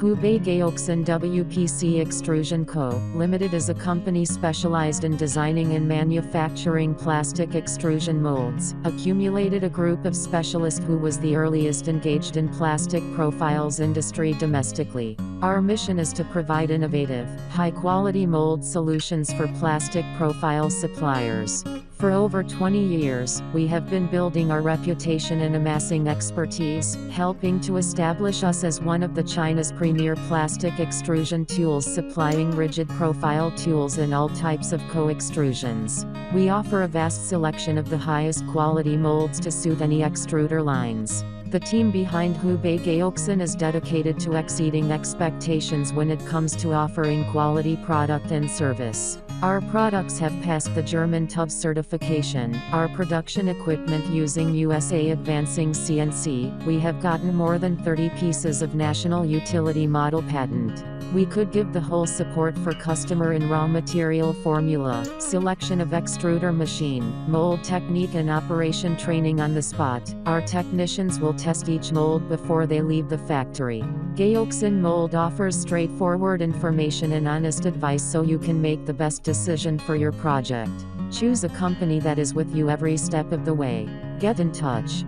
Hubei Gaoxin WPC Extrusion Co., Limited is a company specialized in designing and manufacturing plastic extrusion molds. Accumulated a group of specialists who was the earliest engaged in plastic profiles industry domestically. Our mission is to provide innovative, high-quality mold solutions for plastic profile suppliers. For over 20 years, we have been building our reputation and amassing expertise, helping to establish us as one of China's premier plastic extrusion tools, supplying rigid profile tools and all types of co-extrusions. We offer a vast selection of the highest quality molds to suit any extruder lines. The team behind Hubei Gaoxin is dedicated to exceeding expectations when it comes to offering quality product and service. Our products have passed the German TÜV certification. Our production equipment using USA Advancing CNC, we have gotten more than 30 pieces of national utility model patent. We could give the whole support for customer in raw material formula, selection of extruder machine, mold technique and operation training on the spot. Our technicians will test each mold before they leave the factory. Gaoxin Mold offers straightforward information and honest advice so you can make the best decision for your project. Choose a company that is with you every step of the way. Get in touch.